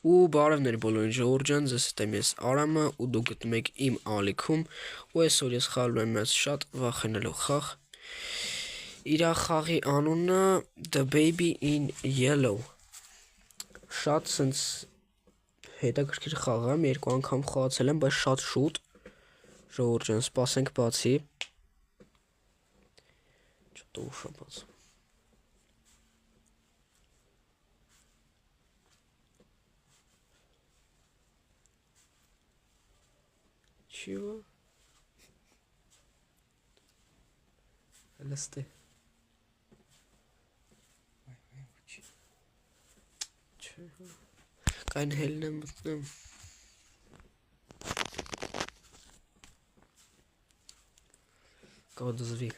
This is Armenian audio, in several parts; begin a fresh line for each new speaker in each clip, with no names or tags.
Ու բարևներ բոլորին ժողովուրդ ջան, ձեզ հետ եմ ես Արամը ու դուք գտնում եք իմ ալիքում ու այսօր ես խաղալու եմ մեծ շատ վախենալու խաղ։ Իր խաղի անունը The Baby in Yellow։ Շատ սենց հետաքրքիր խաղ է, երկու անգամ խաղացել եմ, բայց շատ շուտ։ Ժողովուրդ ջան, սպասենք բացի։ Շատ ուշ է բացում։ Чего? Ласты. Чего? Kein Helden mitnehmen. Кого дозови.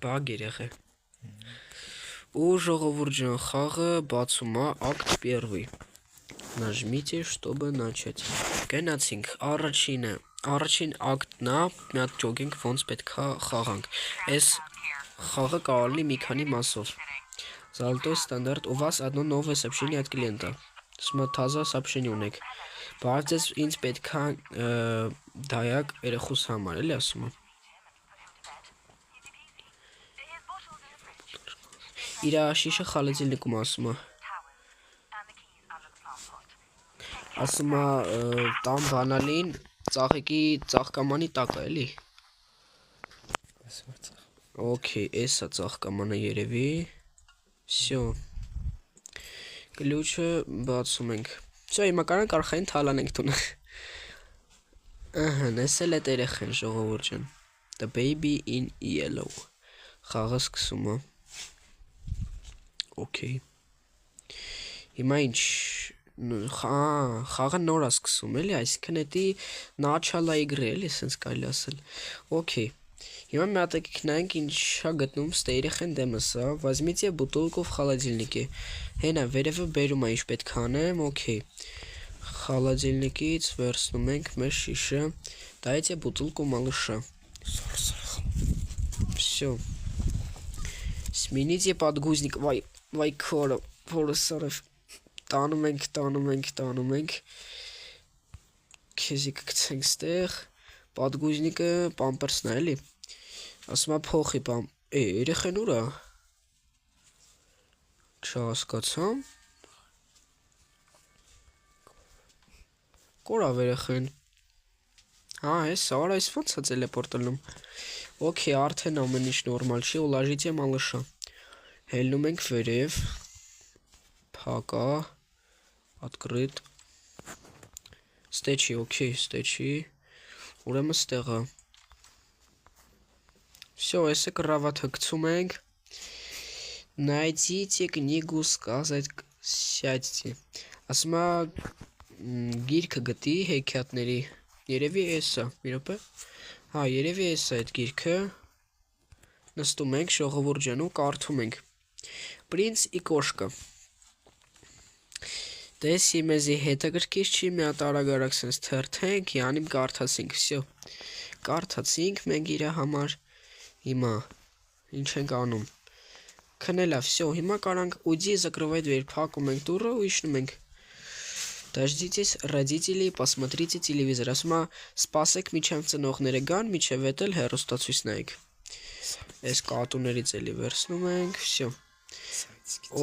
Багерехе. У ժողովուրդ ջան, խաղը բացում է акт 1. Нажмите, чтобы начать. Գնացինք, առաջին ակտն է, մի հատ ճոգենք ոնց պետք է խաղանք։ Այս խաղը կարող լինի մի քանի մասով։ Золотой стандарт. У вас одно новое сообщение от клиента. Թազա сообщение ունեք։ Բայց ձեզ ինձ պետք է դայակ երեխուս համար, էլի ասում եմ։ Իր շիշը խալեձիլնիկում ասում է։ Ասում է տան բանալին ծաղիկի ծաղկամանի տակ է, էլի։ Okay, էսա ծաղկամանը երևի։ Всё։ Ключը բացում ենք։ Всё, հիմա կարող են թալանենք տունը։ Ահա, նեսել է երեխան ժողովուրդ ջան։ The Baby in Yellow։ Խաղը սկսում է։ Okay։ Հիմա ինչ խաղը նոր է սկսում, էլի, այսինքն էդի начало игры, էլի, սենց կարելի ասել։ Okay։ Հիմա մի հատ եկեք նայենք ինչա գտնում ստե երեխան դեմսը, возьмите бутылку в холодильнике։ Հենա վերևը բերում է ինչ պետք է անեմ, okay։ Холодильникից վերցնում ենք մեր շիշը, дайте бутылку малыша։ Всё։ Смените подгузник, վայ քորը, որը սարև։ Տանում ենք։ Քեզի կգցենք ստեղ, подгузникը պամպերսն է, էլի։ Ասում է փոխի երեխան ուր է։ Չհասկացամ։ Կորա երեխան։ Այս ոնց է տելեպորտելնում։ Okay, արդեն ամեն ինչ նորմալ չի, уложите малыша։ Հելնում ենք վերև։ Փակա, открыт։ Ստեչի, okay, ստեչի։ Ուրեմն ստեղ է։ Всё, այսը կռավաթը գցում ենք։ Найдите книгу сказать сядьте։ Ասում է գիրքը գտի հեքիաթների։ Երևի էսա, մի րոպե։ Հա, երևի էսա այդ գիրքը։ Նստում ենք ժողովուրդ ջան ու կարդում ենք։ Принц и кошка։ Դեսի մեզի հետաքրքիր չի, մի հատ արագ սենց թերթենք, յանիմ կարդացինք, всё։ Կարդացինք մենք իր համար։ Հիմա ինչ ենք անում։ Քնելա, всё, հիմա կարանք уйди, закрывай дверь, փակում ենք դուռը ու իջնում ենք։ Дождитесь родителей, посмотрите телевизор։ Ասում է սպասեք միջև ծնողները գան, միջև էդ էլ հեռուստացույց նայեք։ Այս կատուներից էլի վերցնում ենք, всё։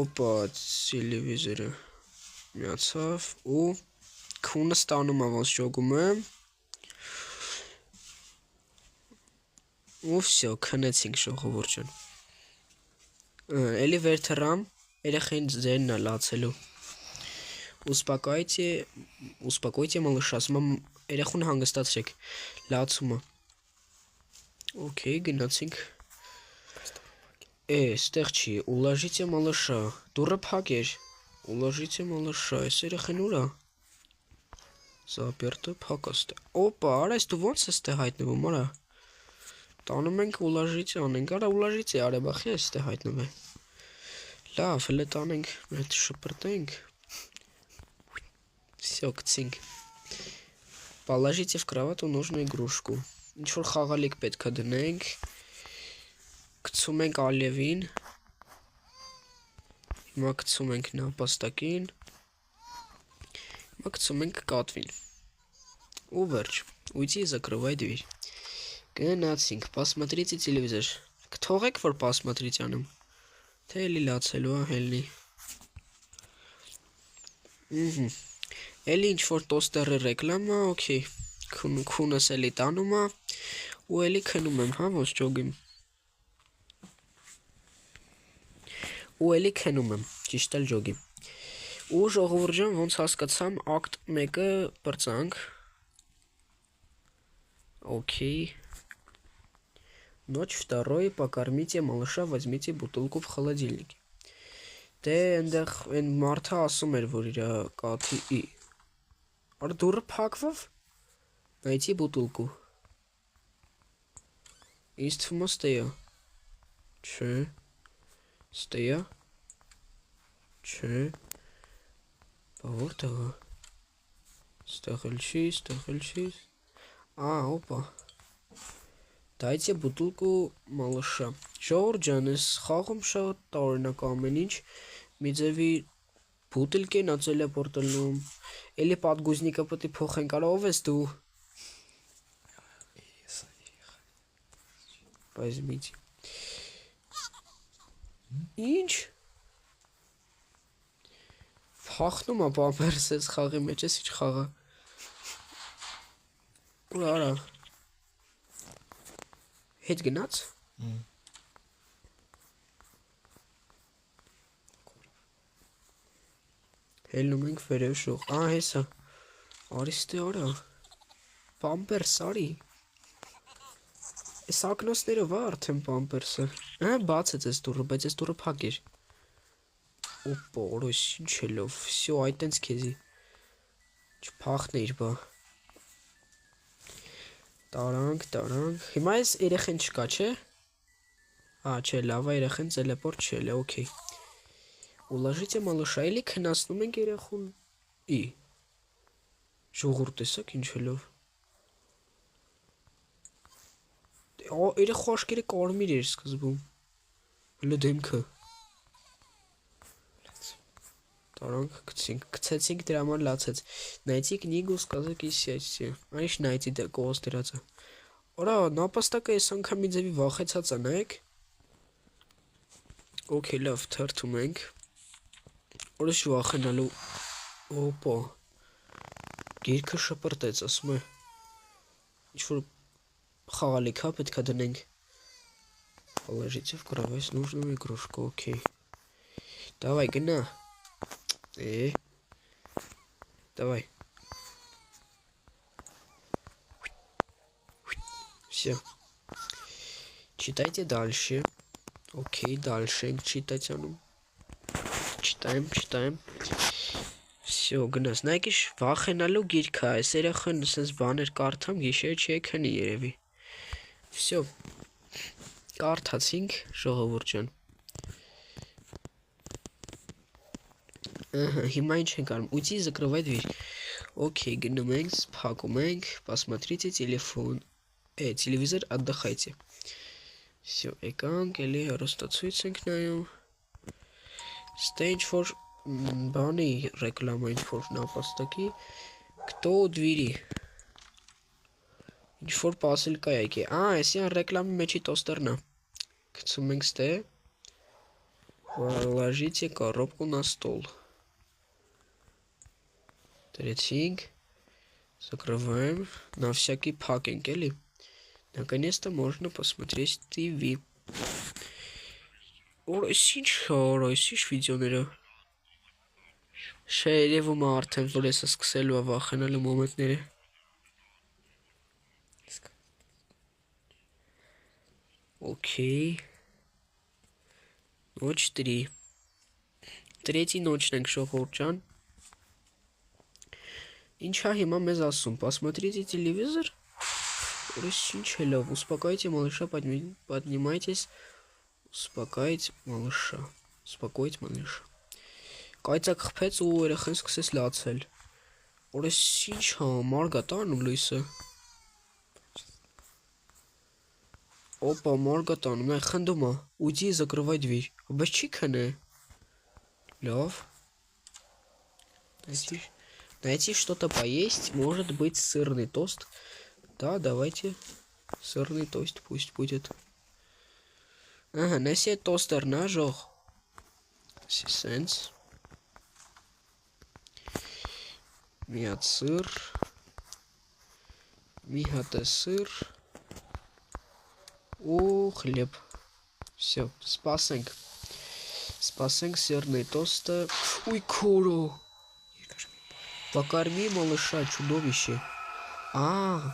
Օպա, տելևիզորը միացավ ու քունը ստանում է ոնց ճոգում եմ։ Ու всё, քնեցինք ժողովուրդ ջան։ Էլի վեր թռամ, երեխային ձերն է լացելու։ Успокойте малыша, ասում եմ երեխուն հանգստացրեք։ Լացում է։ Okay, գնացինք։ Ստեղ չի, уложите малыша։ Դուռը փակ էր։ Уложите малыша, այս երեխան ուր է։ Заперто, փակ է ստեղ։ Օպա, արես դու ոնց ես ստեղ հայտնվում, արա։ Տանում ենք уложите անենք, արա уложите, արեբախի է ստեղ հայտնվում է։ Լավ, հələ տանենք, հետ շպրտենք։ Всё, գցինք։ Положите в кровать нужную игрушку. Ինչ-որ խաղալիք պետք է դնենք։ Գցում ենք Ալևին։ Հիմա գցում ենք նապաստակին։ Հիմա գցում ենք կատվին։ Ու վերջ։ Уйди, закрывай дверь. Գնացինք, посмотрите телевизор. Կթողեք, որ посмотрите անում։ Թե էլի լացելու է հելնի։ Էլի ինչ-որ տոստերի ռեկլամա, օքեյ։ Քունս էլի տանում է, ու էլի քնում եմ, հա, ոնց ջոգիմ։ Ու էլի քնում եմ, ճիշտ էլ ջոգիմ։ Ու ժողովուրդ ջան, ոնց հասկացամ, ակտ 1-ը բրծանք։ Окей. Ночь 2. Покормите малыша, возьмите бутылку в холодильнике. Դե այնտեղ այն մարդը ասում էր, որ իր կաթի Արա դուրը փակվավ։ Найти бутылку. Ինձ թվում է ստեյա։ Չէ։ Ստեյա։ Չէ։ Բա որտեղ է։ Ստեղ էլ չի։ Опа. Дайте бутылку малыша. Ժողովուրդ ես խաղում շատ տարօրինակ ամեն ինչ։ Մի ձևի բուտելք են ածելապորտելնում։ Էլի պատգուզնիկը պետք է փոխեն կարող ով ես դու։ Возьмите. Ինչ։ Փախնում է պամպերսես խաղի մեջ էս ինչ խաղա։ Ուր արա։ Հետ գնաց։ Հելնում ենք վերև շող։ Հեսա։ Արիստե արա։ Պամպերս արի։ Այս ակնոցները վա արդեն պամպերսը։ Բացեց այս դուրը, բայց այս դուրը փակ էր։ Օպա, օրոս ինչ էլով։ Всё, այտենց քեզի։ Չփախներ բա։ Տարանք։ Հիմա այս երեխեն չկա, չէ։ Չէ, լավ է երեխեն տելեպորտ չէ, օքեյ։ Уложите малыша, էլի քնացնում ենք երեխուն։ Ժողովուրդ տեսակ ինչ էլով։ Երեխու աշկերը կարմիր էր սկզբում։ Հələ դեմքը։ Տարանք գցեցինք դրա համար լացեց։ Найти книгу, сказки сядьте։ Այնիշ найти դա կողոց դրածը։ Օրա, նապաստակը այս անգամ մի ձևի վախեցած է, նայեք։ Okay, լավ, թերթում ենք։ Օրս վախենալու։ Օպա։ Գիրքը շպրտեց, ասում է։ Ինչ-որ խաղալիք հա պետք է դնենք։ Положите в кровать нужную игрушку, окей. Давай, гна. Давай. Все. Читайте дальше. Окей, дальше читать оно. Читаем. Все, գնաս, նայեք ինչ վախենալու գիրք է, այս երեխան ասես բաներ կարդամ, գիշերը չի քնի երևի։ Всё։ Կարդացինք, ժողովուրդ ջան։ Հիմա ինչ ենք անում, уйди, закрывай дверь։ Окей, գնում ենք, փակում ենք, посмотрите телевизор, отдыхайте։ Всё, եկանք, էլի հեռուստացույց ենք նայում։ Ստե ինչ-որ բանի ռեկլամա ինչ-որ նապաստակի Кто у двери ինչ-որ պասելկա եկե այսյան ռեկլամի մեջի տոստերն է գցում ենք ստե Положите коробку на стол Դրեցինք Закрываем На всякий փակենք էլի Наконец-то можно посмотреть ТВ Օրայսինչ վիդեոները Շերևում է արդեն, որ ես սկսելու է վախենալու մոմենտները Окей Ночь 3 Третий ночն ենք ժողովուրդ ջան Ինչա հիմա մեզ ասում Посмотрите телевизор Օրայսինչ հելով Успокойте малыша, поднимайтесь Успокоить малыша Успокоить малыша Կայծակ խփեց ու երեխան սկսեց լացել Օրես ինչ հա, մարգատան ու լույսը։ Опа, Моргатон, у меня хандума. Уйди и закрывай дверь. Обачиканы. Лев. Найти что-то поесть. Может быть сырный тост. Да, давайте. Сырный тост пусть будет. Ага, неси тостер ножох. Сенс. Миат сыр. Мигате сыр. О, хлеб. Все, спасенг. Спасенг сырный тост. Ой, коро. Покорми малыша, чудовище. Я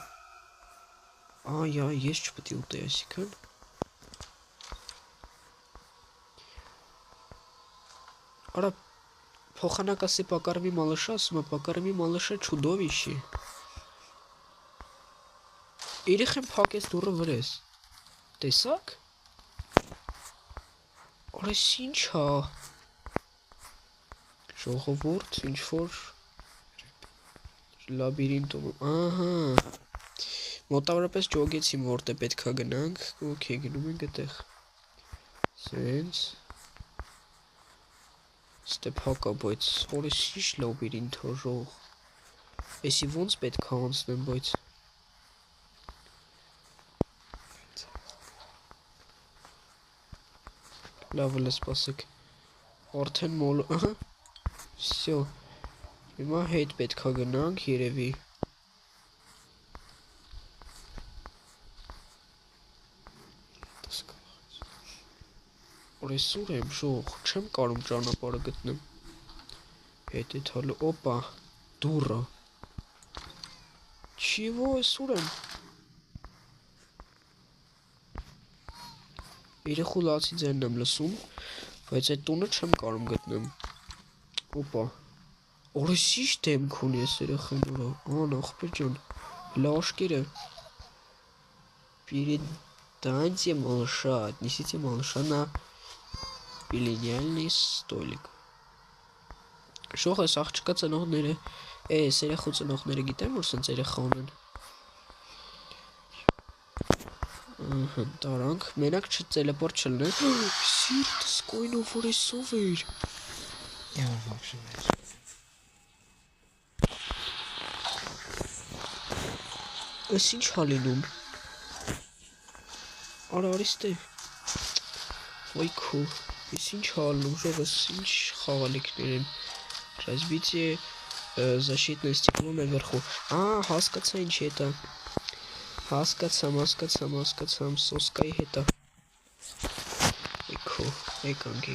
есть что потел ясика. Ара, փոխանակասի покорми малыша, ասում է покорми малыша чудовище. Երեխեն փակեց դուռը վրես։ Տեսակ։ Օրես ինչ հա։ Ժողովուրդ, ինչ որ լաբիրինտում։ Ահա։ Մոտավորապես ճոգեցիմ որտե պետքա գնանք։ Okay, գնում ենք այդտեղ։ Սենց։ Ստեփ հակա, բայց օրես ինչ լաբիրինտ հոժող։ Էսի ոնց պետքա անցնեմ, բայց լավ էլ սպասեք։ Արդեն մոլ, ահա։ Всё։ Հիմա հետ պետքա գնանք երևի։ Օրես ուր եմ ժող, չեմ կարում ճանապարհը գտնեմ։ Հետ է թալու, օպա, դուռը։ Чего սուր եմ։ Երեխու լացի ձենն եմ լսում, բայց այդ տունը չեմ կարում գտնեմ։ Օպա։ Օրես ինչ դեմք ունի ես երեխեն ուրա։ Ախպեր ջան, լաշկերը։ Переданьте малыша, отнесите малыша на пеленальный столик. Շող ես աղջկա ծնողները, ես երեխու ծնողները գիտեմ, որ սենց երեխա ունեն։ Տարանք, մենակ տելեպորտ չլներ։ Սիրտս կոյնով որ էսով էր։ Ես ինչ հալինում։ Արա արիստե։ Ոյ քո, ես ինչ հալնում, ժող ես ինչ խաղալիքներ են։ Развитие защитное стекло наверху. Հասկացա ինչ է դա։ Հասկացամ, սոսկայի հետա։ Էքո, եկանք։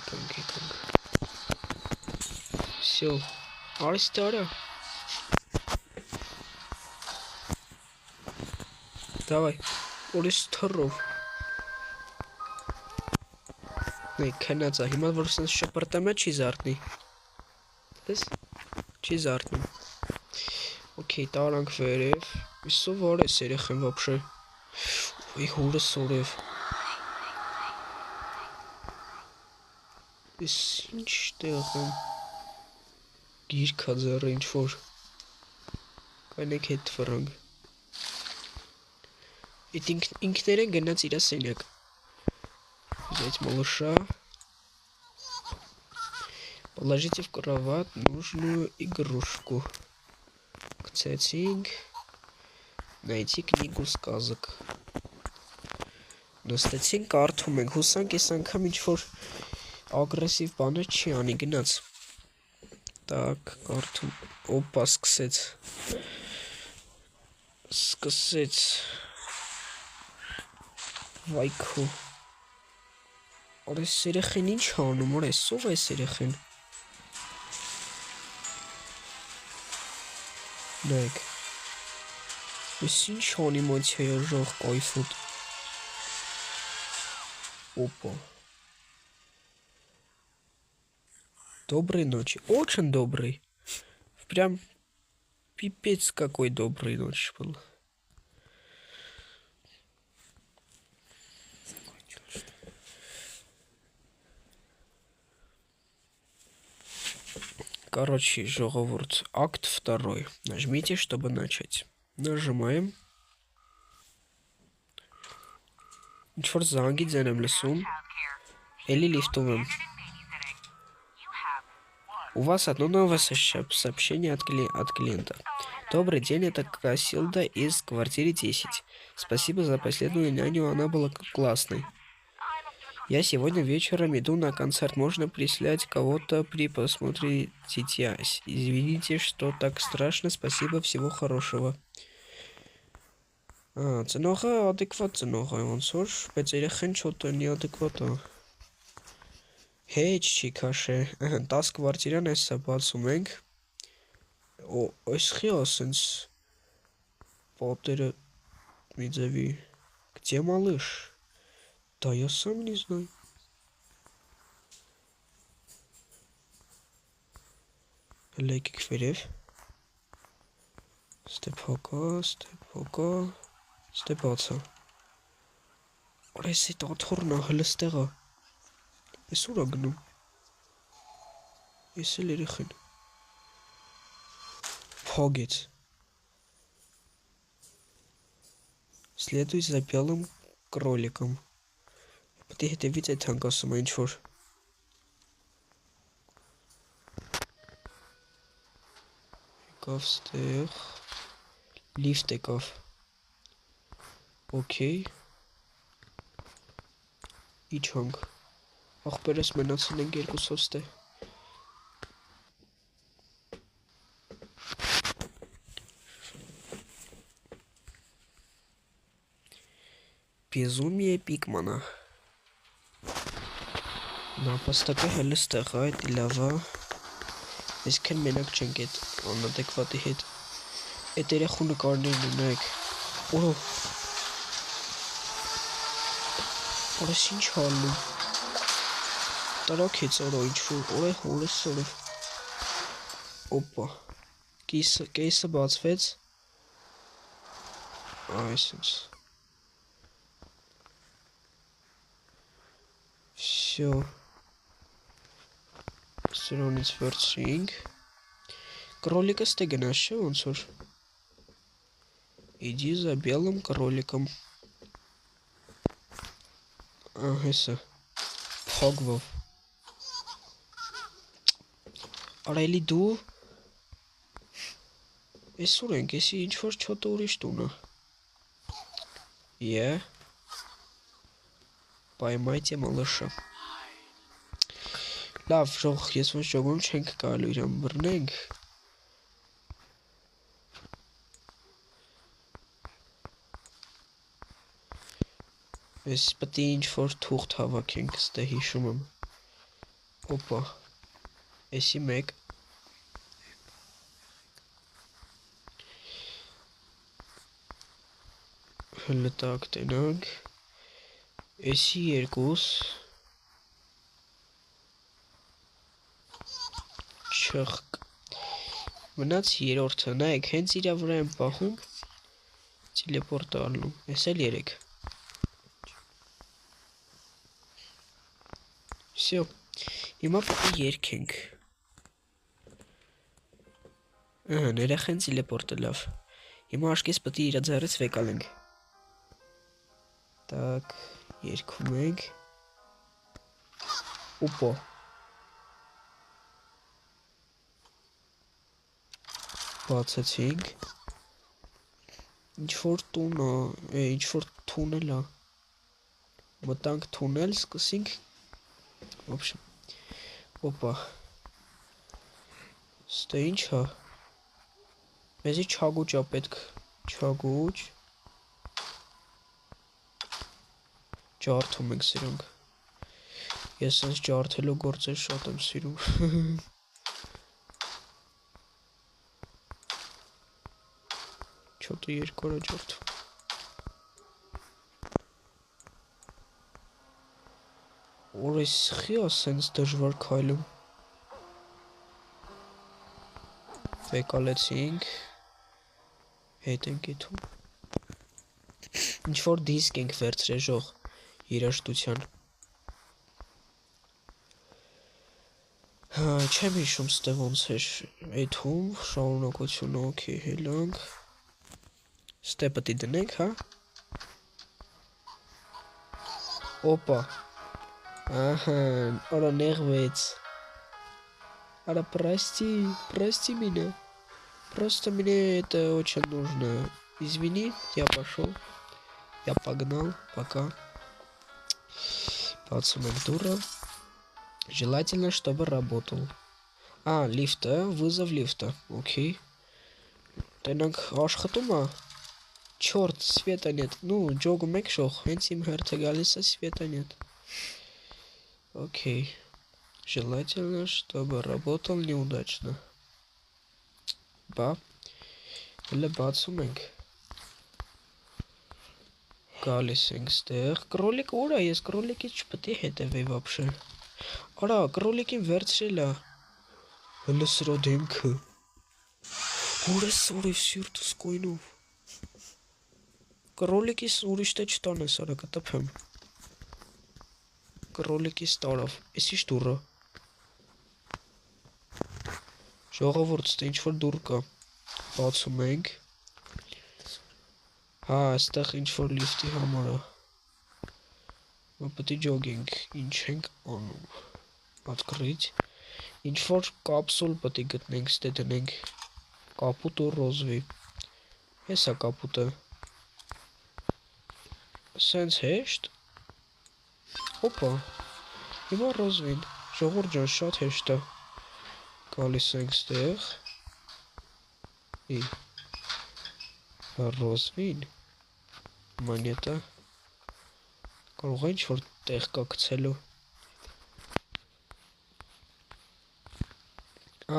Всё, արիստե արա։ Давай, օրես թռով։ Նայ, քնածա, հիմա որ սենց շպրտեմ է չի զարտնի։ Դես, չի զարտնում։ Okay, տարանք վերև։ Իսով որ ես երեխեն вообще։ Ոյ հուրս օրև։ Ես ինչ տեղ եմ։ Գիրքա ձեռը ինչ որ։ Կանեք հետ վրանք։ Իտ ինքներեն գնաց իրա սենյակ։ Взять малыша. Положите в кровать нужную игрушку. Кцетинг. Найти книгу сказок. Նստեցին կարդում ենք, հուսանք ես անգամ ինչ-որ ագրեսիվ բաներ չի անի գնաց։ Так, կարդում, օպա, սկսեց, վայքո, օրես երեխեն ինչ հանում, օրես ով ես երեխեն։ Նայք, ես ինչ անիմացիա է ժող կայֆոտ։ Опа. Доброй ночи. Очень добрый. Прям пипец какой добрый ночь был. Короче, ժողովուրդ, акт 2. Нажмите, чтобы начать. Նажимаем. Ինչ-որ զանգի ձեն եմ լսում, էլի լիֆտում եմ. У вас одно новое сообщение от клиента. Добрый день, это Касилда из квартиры 10. Спасибо за последнюю няню, она была классной. Я сегодня вечером иду на концерт. Можно прислать кого-то при просмотре сейчас. Извините, что так страшно. Спасибо, всего хорошего. Ծնողը adekvat ծնող է ոնց որ, բայց երեխան չոտնի adekvat է։ Հեչ չի քաշե, 10 կվարտիրան էսա բացում ենք։ Այս խի ասենց պատերը մի ձևի, где малыш? Да я сам не знаю. Լեկեք վերև։ Ստեպ հոկա, ստեպ ացա։ Օրես էտ աթորնա հլստեղա։ Ես ուր է գնում։ Ես էլ երեխեն։ Փագեց։ Следуй за белым кроликом. Պետք է հետևից այդ հանգասում է ինչ-որ։ Եկավ ստեղ։ Լիֆտ եկավ։ Okay։ Իջանք։ Ախպերս մնացել ենք երկուսով ստեղ։ Безумие Пикмана։ Նապաստակը հելը ստեղ է, այդ լավա։ Այսքան մենակ չենք այդ անադեկվատի հետ։ Այդ երեխու նկարներն ունեք։ Օրես ինչ հալում։ Տարակեց արա ինչ-որ, օրես օրև։ Օպա։ Կեյսը բացվեց։ Այսինց։ Всё. Սրանից վերցրինք։ Кролика ստե գնաց չէ ոնց որ։ Иди за белым кроликом։ Հեսա։ Փոգվով։ Արայլի դու։ Ես ուր ենք, եսի ինչ որ չոտը ուրիշ տուն է։ Պայմայտե մալշա։ Լավ, ես ոչ ժողում չենք կարելու իրան բռնենք։ Ես պետք է ինչ-որ թուղթ հավաքենք, ստե հիշում եմ։ Օպա, եսի մեկ։ Հլտակ տենանք։ Եսի երկուս։ Չխկ։ Մնաց երորդը, նայեք, հենց իրա վրա եմ պահում, տիլեպորտ ալնում, ես էլ երեք։ Всё, հիմա պետք է երգենք։ Ներախեն տիլեպորտը լավ։ Հիմա աշկես պետք է իրա ձեռից վեկալենք։ Так, երգում ենք։ Օպա։ Բացեցինք։ Ինչ-որ տուն է, ինչ-որ թունել է։ Մտանք թունել, սկսինք։ В общем, օպա։ Ստե ինչ է։ Մեզի չագուճ է պետք։ Չագուճ։ Ջարդում ենք սրանք։ Ես այս ջարդելու գործեր շատ եմ սիրում։ Չոտը երկար է ջարդում։ Օրես խի ասենց դժվար քայլում։ Վեկալեցինք։ Հետ ենք եթում։ Ինչ-որ դիսկ ենք վերցրել ժող երաշտության։ Չեմ հիշում ստե ոնց էր այդում շարունակությունը օքեյ հելանք ստե պետք է դնենք հա Опа. Ага, ора нервец. Ара, прости меня. Просто мне это очень нужно. Извини, я пошел. Я погнал, пока. Подсумок дура. Желательно, чтобы работал. А, лифта, вызов лифта. Окей. Тенак աշխատума. Черт, света нет. Ну, Джогу Мэкшох, Хэнсим Хертегалиса света нет. Окей. Желательно, чтобы работал неудачно. Ба. Или бацумենք. Գալիս ենք ստեղ. Կրոլիկը ուր է, ես կրոլիկից չպետք է հետևեի вообще. Արա, կրոլիկին վերցրել է. Հələ սրա դեմքը. Ուր է սորի սիրտս կոյնով. Կրոլիկիս ուրիշ տե չտանես, արա կտպեմ. Կրոլիկիս տարավ. Էս ինչ դուռը. Ժողովուրդ, ստե ինչ-որ դուռ կա. Բացում ենք. Հա, այստեղ ինչ-որ լիֆտի համար է. Պետք է ջոգենք. Ինչ ենք անում. Открыть. Ինչ-որ կապսուլ պետք է գտնենք, ստե դնենք. Կապուտ ու ռոզվի. Էս է կապուտը. Սենց հեշտ. Օպա. Հիմա ռոզվին. Ժողովուրդ ջան, շատ հեշտ է. Գալիս ենք ստեղ. Ռոզվին. Մանետա. Կարող է ինչ-որ տեղ կա գցելու.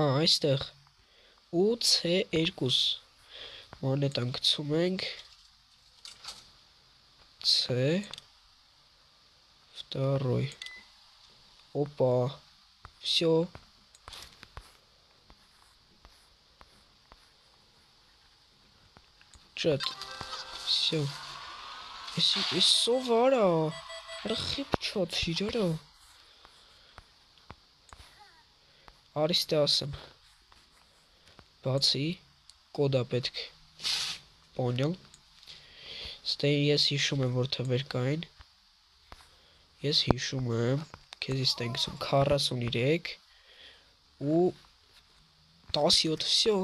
Այստեղ. 8C2. Մանետան գցում ենք. C. Второй. Опа. Все. Чат. Все. Эс совара. Архип чат сидяра. Аристасом. Բացի կոդա պետք Понял. Ստե ես հիշում եմ որ թվեր կային. Ես հիշում եմ քեզի ստենք 43 ու 17 всё.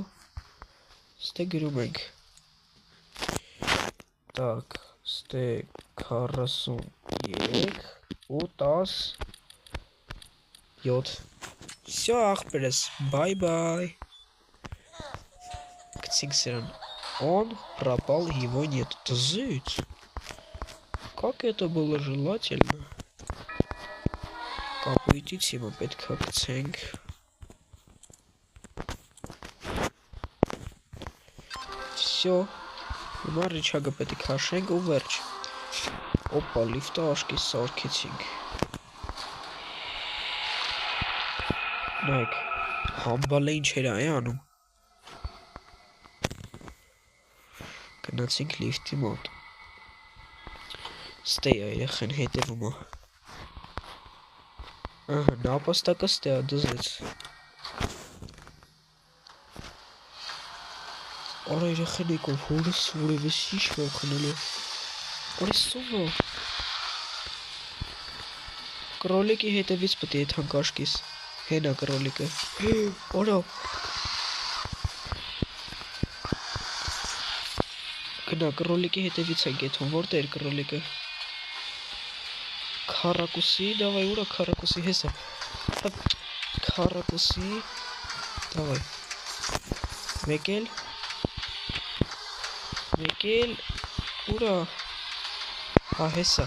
Ստե գրում ենք. Так, ստե 43 ու 17. Всё, ախպերս. Bye-bye. Кциксерон. Он пропал, его нет. Зыть. Как это было желательно? Կապույտիցիմ պետք է գցենք Всё Հիմա ռիչագը պետք է քաշենք ու վերջ Օպա լիֆտը աշկի սարքեցինք Նայք համբալը ինչ էր այ անում Գնացինք լիֆտի մոտ Ստե երեխեն հետևում է Ահա, նապաստակը ստե է դզեց Արա երեխեն եկով հորս որևս ինչ վա խնելու Արի սովա Կրոլիկի հետևից պետք է եթանք աշկիս Հենա կրոլիկը Արա Գնա կրոլիկի հետևից ենք եթում Որտե էր կրոլիկը Քարակուսի, դավայ ուրա քարակուսի հեսա Քարակուսի Դավայ Մեկել Ուրա Հա հեսա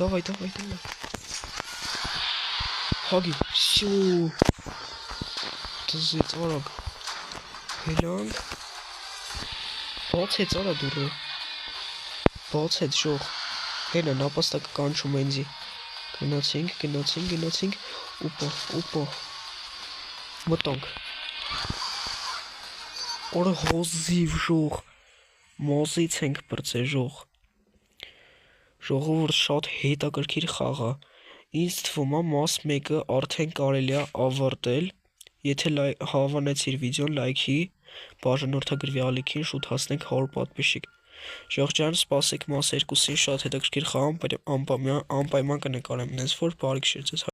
Դավայ Հագի Всё Դզեց արագ Հելանք Բացեց արա դուրը Բացեց ժող Հենա նապաստակը կանչում ենձի Գնացինք Ուպա Մտանք Արա հազիվ ժող Մազից ենք բրծե ժող Ժողովուրդ շատ հետաքրքիր խաղ է Ինձ թվում է մաս 1-ը արդեն կարելի է ավարտել, եթե հավանեցիր վիդեոն լայքի, բաժանորդագրվի ալիքին, շուտ հասնենք 100 պատպիսիք։ Ժողջան, սպասեք մաս 2-ին, շատ հետաքրքիր խաղ անպայման կնկարեմ, նենց որ բարի քիշեր ձեզ։